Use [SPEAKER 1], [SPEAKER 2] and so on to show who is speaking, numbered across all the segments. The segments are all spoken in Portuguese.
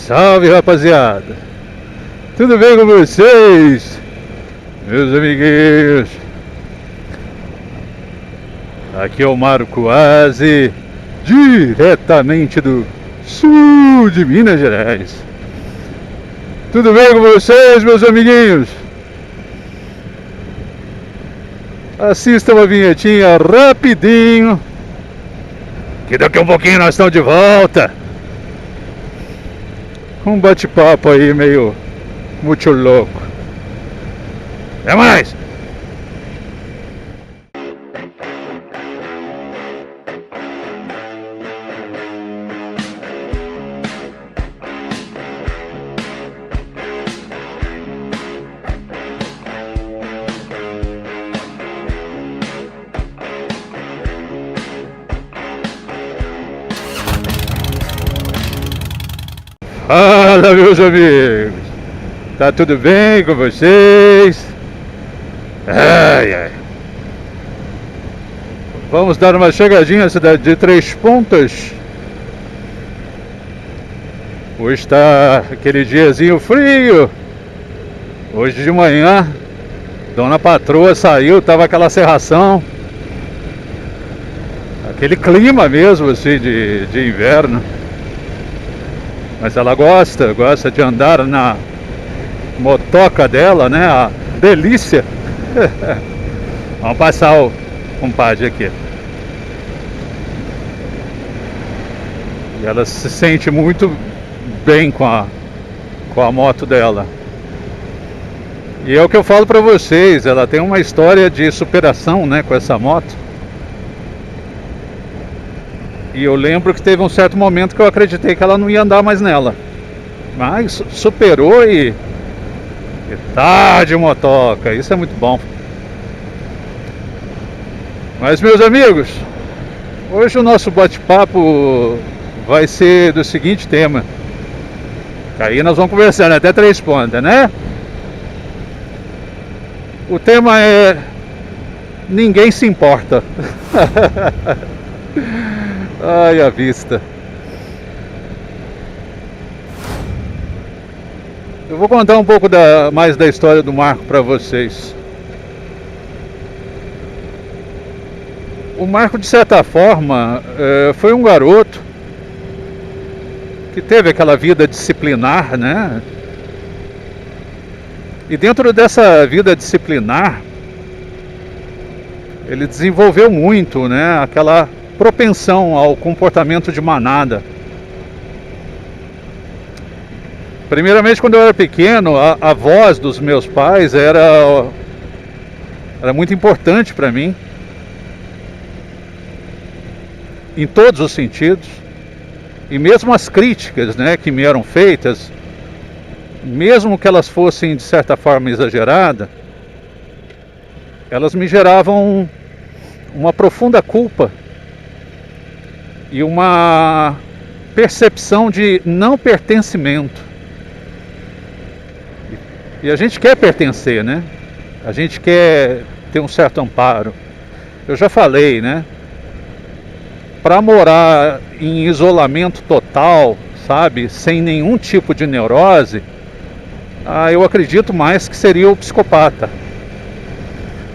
[SPEAKER 1] Salve, rapaziada! Tudo bem com vocês, meus amiguinhos? Aqui é o Marco Aze, diretamente do sul de Minas Gerais. Tudo bem com vocês, meus amiguinhos? Assista uma vinhetinha rapidinho, que daqui a um pouquinho nós estamos de volta. Um bate-papo aí meio muito louco. Até mais! Fala, meus amigos! Tá tudo bem com vocês? Ai, ai. Vamos dar uma chegadinha à cidade de Três Pontas. Hoje está aquele diazinho frio. Hoje de manhã, Dona Patroa saiu, tava aquela serração. Aquele clima mesmo, assim, de inverno. Mas ela gosta de andar na motoca dela, né? A delícia. Vamos passar o compadre aqui. E ela se sente muito bem com a moto dela. E é o que eu falo pra vocês, ela tem uma história de superação, né, com essa moto. E eu lembro que teve um certo momento que eu acreditei que ela não ia andar mais nela. Mas superou e tá de motoca, isso é muito bom. Mas, meus amigos, hoje o nosso bate-papo vai ser do seguinte tema. Aí nós vamos conversando até Três Pontas, né? O tema é: ninguém se importa. Ai, a vista. Eu vou contar um pouco mais da história do Marco para vocês. O Marco, de certa forma, foi um garoto que teve aquela vida disciplinar, né? E dentro dessa vida disciplinar, ele desenvolveu muito, né? Aquela propensão ao comportamento de manada. Primeiramente, quando eu era pequeno, a voz dos meus pais era muito importante para mim, em todos os sentidos. E mesmo as críticas, né, que me eram feitas, mesmo que elas fossem de certa forma exageradas, elas me geravam uma profunda culpa e uma percepção de não pertencimento. E a gente quer pertencer, né? A gente quer ter um certo amparo. Eu já falei, né? Para morar em isolamento total, sabe? Sem nenhum tipo de neurose, eu acredito mais que seria o psicopata.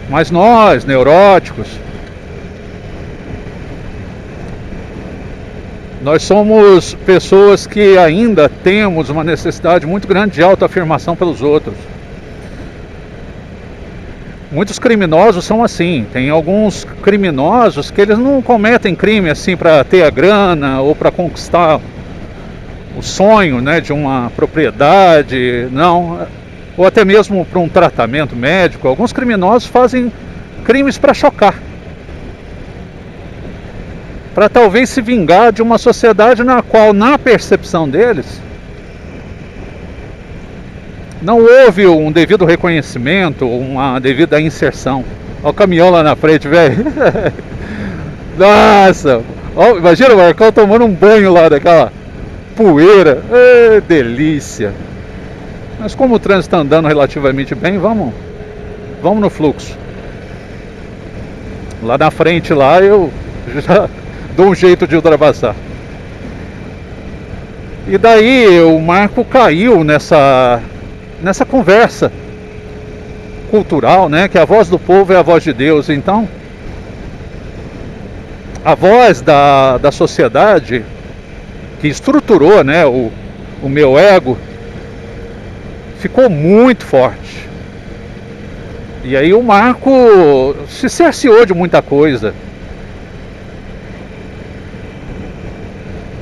[SPEAKER 1] Mas nós, neuróticos, nós somos pessoas que ainda temos uma necessidade muito grande de autoafirmação pelos outros. Muitos criminosos são assim. Tem alguns criminosos que eles não cometem crime assim para ter a grana ou para conquistar o sonho, né, de uma propriedade, não, ou até mesmo para um tratamento médico. Alguns criminosos fazem crimes para chocar, para talvez se vingar de uma sociedade na qual, na percepção deles, não houve um devido reconhecimento, uma devida inserção. Olha o caminhão lá na frente, velho. Nossa, ó, imagina o Marcão tomando um banho lá daquela poeira. Delícia. Mas como o trânsito está andando relativamente bem, vamos no fluxo. Lá na frente, lá eu já dou um jeito de ultrapassar. E daí o Marco caiu nessa conversa cultural, né? Que a voz do povo é a voz de Deus. Então, a voz da sociedade que estruturou, né, o meu ego ficou muito forte. E aí o Marco se cerceou de muita coisa.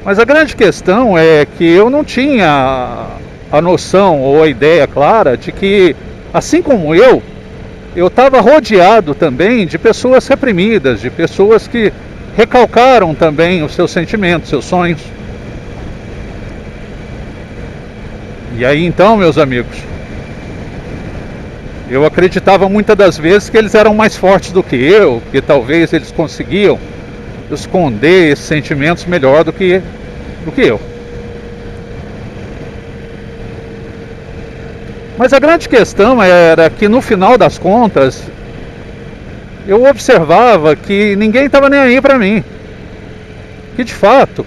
[SPEAKER 1] Mas a grande questão é que eu não tinha a noção ou a ideia clara de que, assim como eu estava rodeado também de pessoas reprimidas, de pessoas que recalcaram também os seus sentimentos, seus sonhos. E aí então, meus amigos, eu acreditava muitas das vezes que eles eram mais fortes do que eu, que talvez eles conseguiam esconder esses sentimentos melhor do que eu. Mas a grande questão era que no final das contas eu observava que ninguém estava nem aí para mim. Que de fato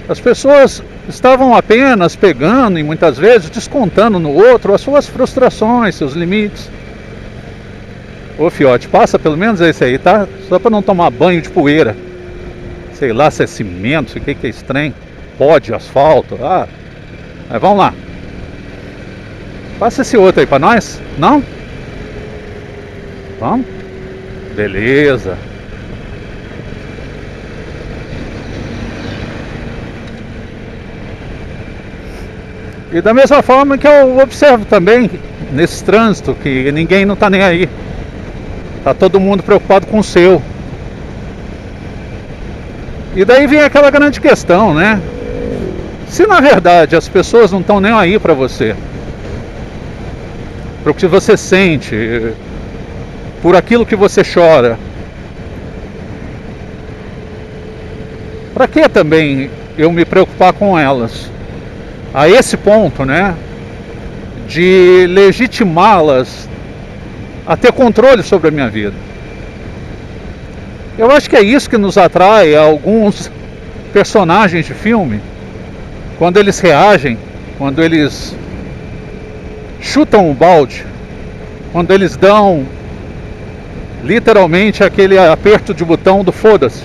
[SPEAKER 1] as pessoas estavam apenas pegando e muitas vezes descontando no outro as suas frustrações, seus limites. Ô fiote, passa pelo menos esse aí, tá? Só para não tomar banho de poeira. Sei lá se é cimento, se o que é estranho. Pó de asfalto. Ah, mas vamos lá. Passa esse outro aí pra nós? Não? Vamos? Beleza. E da mesma forma que eu observo também nesse trânsito que ninguém não tá nem aí. Tá todo mundo preocupado com o seu. E daí vem aquela grande questão, né? Se na verdade as pessoas não estão nem aí pra você, pro que você sente, por aquilo que você chora, pra que também eu me preocupar com elas? A esse ponto, né? De legitimá-las a ter controle sobre a minha vida. Eu acho que é isso que nos atrai a alguns personagens de filme, quando eles reagem, quando eles chutam o balde, quando eles dão literalmente aquele aperto de botão do foda-se.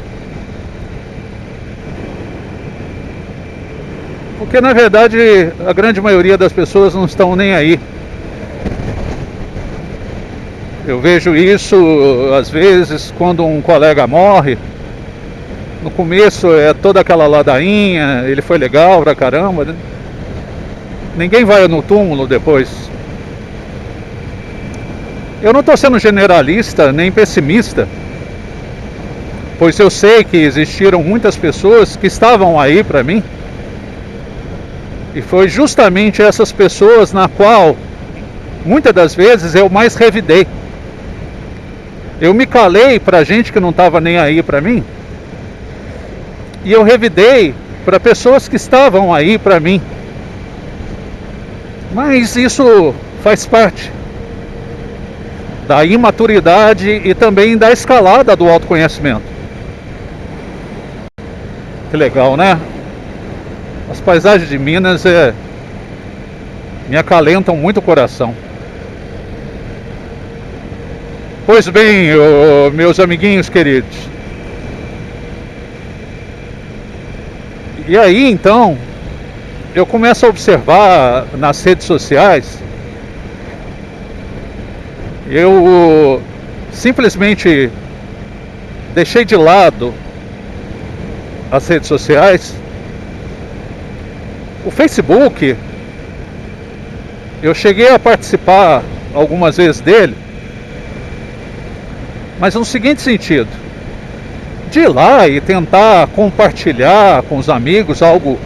[SPEAKER 1] Porque na verdade a grande maioria das pessoas não estão nem aí. Eu vejo isso às vezes quando um colega morre. No começo é toda aquela ladainha, ele foi legal pra caramba, né? Ninguém vai no túmulo depois. Eu não estou sendo generalista nem pessimista, pois eu sei que existiram muitas pessoas que estavam aí pra mim. E foi justamente essas pessoas na qual muitas das vezes eu mais revidei. Eu me calei pra gente que não estava nem aí pra mim. E eu revidei para pessoas que estavam aí pra mim. Mas isso faz parte da imaturidade e também da escalada do autoconhecimento. Que legal, né? As paisagens de Minas me acalentam muito o coração. Pois bem, meus amiguinhos queridos. E aí então, eu começo a observar nas redes sociais, eu simplesmente deixei de lado as redes sociais. O Facebook, eu cheguei a participar algumas vezes dele, mas no seguinte sentido: de ir lá e tentar compartilhar com os amigos algo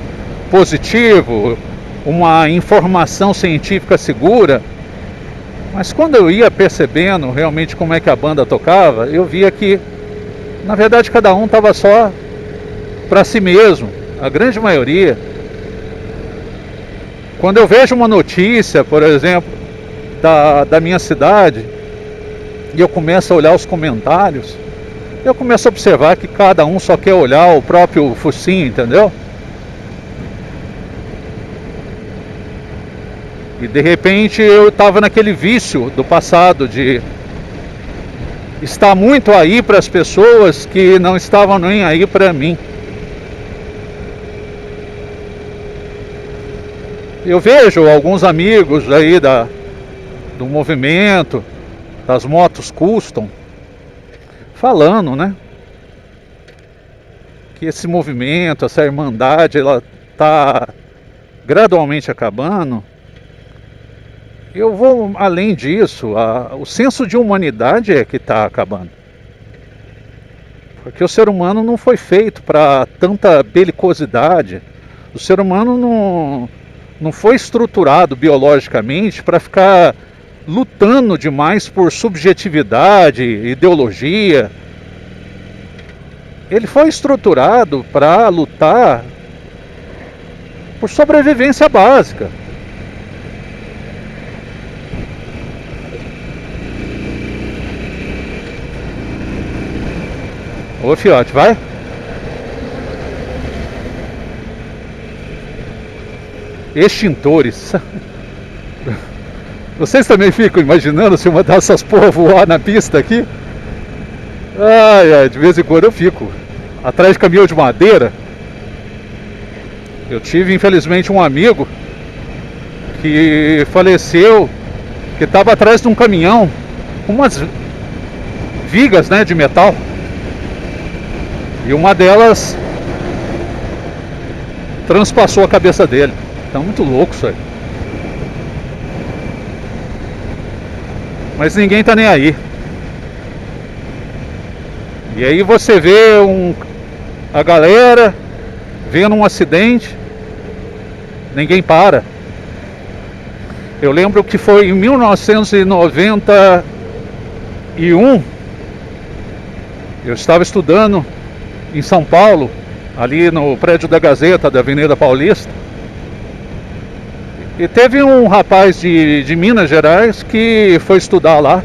[SPEAKER 1] positivo, uma informação científica segura. Mas quando eu ia percebendo realmente como é que a banda tocava, eu via que na verdade cada um estava só para si mesmo, a grande maioria. Quando eu vejo uma notícia, por exemplo, da minha cidade, e eu começo a olhar os comentários, eu começo a observar que cada um só quer olhar o próprio focinho, entendeu? E de repente eu estava naquele vício do passado de estar muito aí para as pessoas que não estavam nem aí para mim. Eu vejo alguns amigos aí do movimento, das motos custom, falando, né? Que esse movimento, essa irmandade, ela está gradualmente acabando. Eu vou além disso, o senso de humanidade é que está acabando. Porque o ser humano não foi feito para tanta belicosidade. O ser humano não foi estruturado biologicamente para ficar lutando demais por subjetividade, ideologia. Ele foi estruturado para lutar por sobrevivência básica. Ô fiote, vai? Extintores. Vocês também ficam imaginando se uma dessas porra voar na pista aqui? Ai, de vez em quando eu fico atrás de caminhão de madeira. Eu tive infelizmente um amigo que faleceu, que estava atrás de um caminhão com umas vigas, né, de metal. E uma delas transpassou a cabeça dele. Tá muito louco isso aí. Mas ninguém tá nem aí. E aí você vê a galera vendo um acidente, ninguém para. Eu lembro que foi em 1991, eu estava estudando em São Paulo, ali no prédio da Gazeta, da Avenida Paulista. E teve um rapaz de Minas Gerais que foi estudar lá.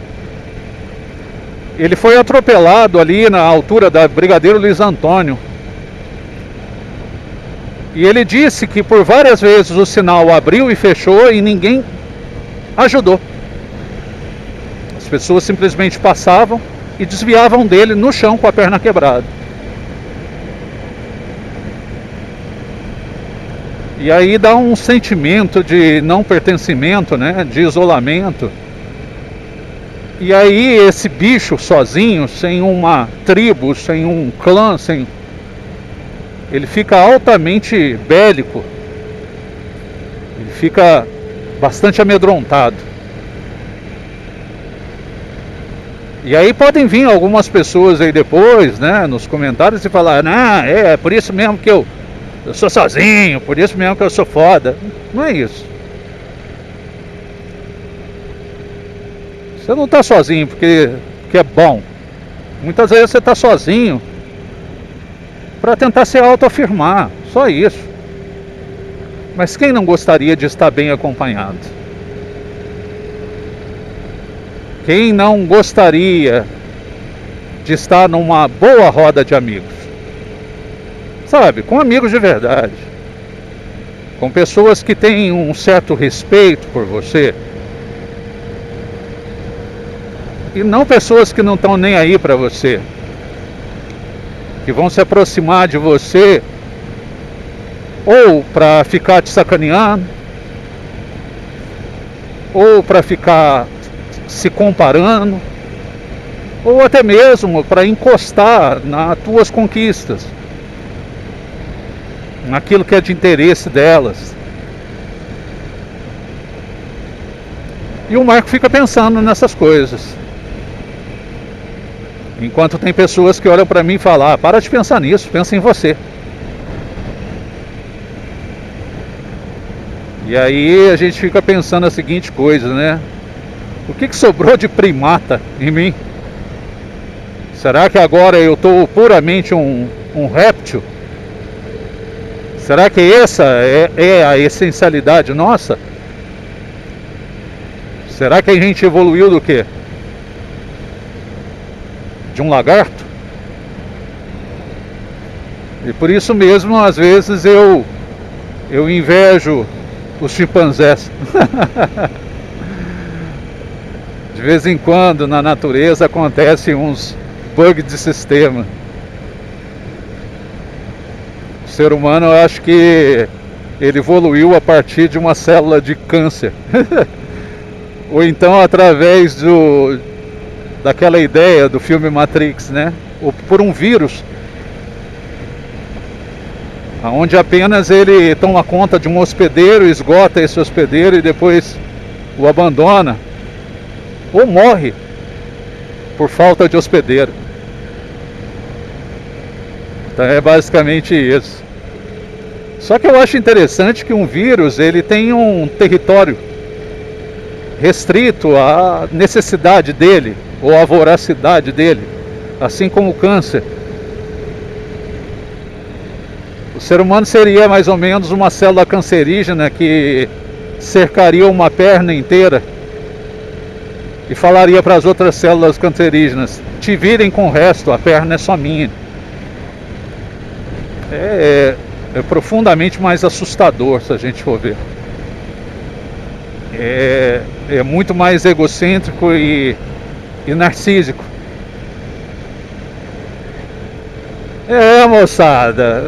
[SPEAKER 1] Ele foi atropelado ali na altura da Brigadeiro Luiz Antônio. E ele disse que por várias vezes o sinal abriu e fechou e ninguém ajudou. As pessoas simplesmente passavam e desviavam dele no chão com a perna quebrada. E aí dá um sentimento de não pertencimento, né? De isolamento. E aí esse bicho sozinho, sem uma tribo, sem um clã, ele fica altamente bélico. Ele fica bastante amedrontado. E aí podem vir algumas pessoas aí depois, né, nos comentários e falar: "Não, é por isso mesmo que eu sou sozinho, por isso mesmo que eu sou foda". Não é isso. Você não está sozinho porque é bom. Muitas vezes você está sozinho para tentar se autoafirmar, só isso. Mas quem não gostaria de estar bem acompanhado? Quem não gostaria de estar numa boa roda de amigos? Sabe, com amigos de verdade. Com pessoas que têm um certo respeito por você. E não pessoas que não estão nem aí para você. Que vão se aproximar de você ou para ficar te sacaneando, ou para ficar se comparando, ou até mesmo para encostar nas tuas conquistas, naquilo que é de interesse delas. E o Marco fica pensando nessas coisas. Enquanto tem pessoas que olham para mim e falam: para de pensar nisso, pensa em você. E aí a gente fica pensando a seguinte coisa, né? O que sobrou de primata em mim? Será que agora eu estou puramente um réptil? Será que essa é a essencialidade nossa? Será que a gente evoluiu do quê? De um lagarto? E por isso mesmo, às vezes eu invejo os chimpanzés. De vez em quando na natureza acontecem uns bugs de sistema. O ser humano, eu acho que ele evoluiu a partir de uma célula de câncer. Ou então através daquela ideia do filme Matrix, né? Ou por um vírus, onde apenas ele toma conta de um hospedeiro, esgota esse hospedeiro e depois o abandona, ou morre por falta de hospedeiro. Então é basicamente isso. Só que eu acho interessante que um vírus, ele tem um território restrito à necessidade dele, ou à voracidade dele, assim como o câncer. O ser humano seria mais ou menos uma célula cancerígena que cercaria uma perna inteira e falaria para as outras células cancerígenas: te virem com o resto, a perna é só minha. É profundamente mais assustador, se a gente for ver. É muito mais egocêntrico e narcísico. Moçada,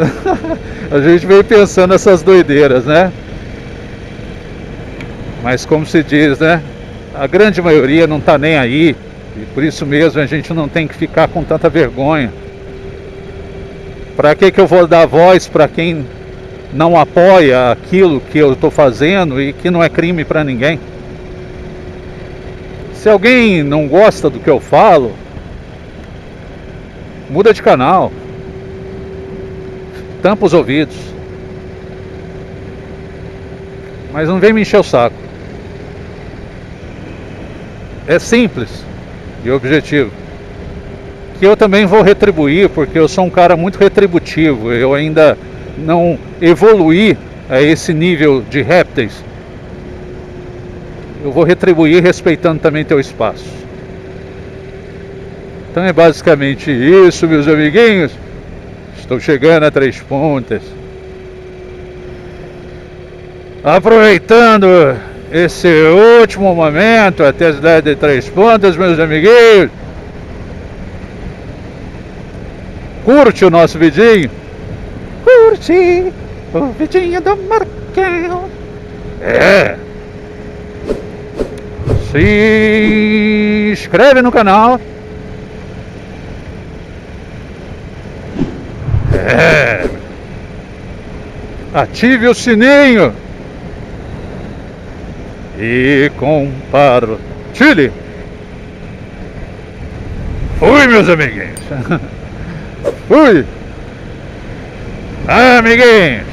[SPEAKER 1] a gente veio pensando essas doideiras, né? Mas como se diz, né? A grande maioria não tá nem aí. E por isso mesmo a gente não tem que ficar com tanta vergonha. Pra que eu vou dar voz para quem não apoia aquilo que eu estou fazendo e que não é crime para ninguém? Se alguém não gosta do que eu falo, muda de canal, tampa os ouvidos, mas não vem me encher o saco. É simples e objetivo. Que eu também vou retribuir, porque eu sou um cara muito retributivo. Eu ainda não evoluí a esse nível de répteis. Eu vou retribuir respeitando também teu espaço. Então é basicamente isso, meus amiguinhos. Estou chegando a Três Pontas. Aproveitando esse último momento até a cidade de Três Pontas, meus amiguinhos. Curte o nosso vidinho? Curte o vidinho do Marcão. Se inscreve no canal. Ative o sininho. E compartilhe. Fui, meus amiguinhos. Fui! Amiguinhos!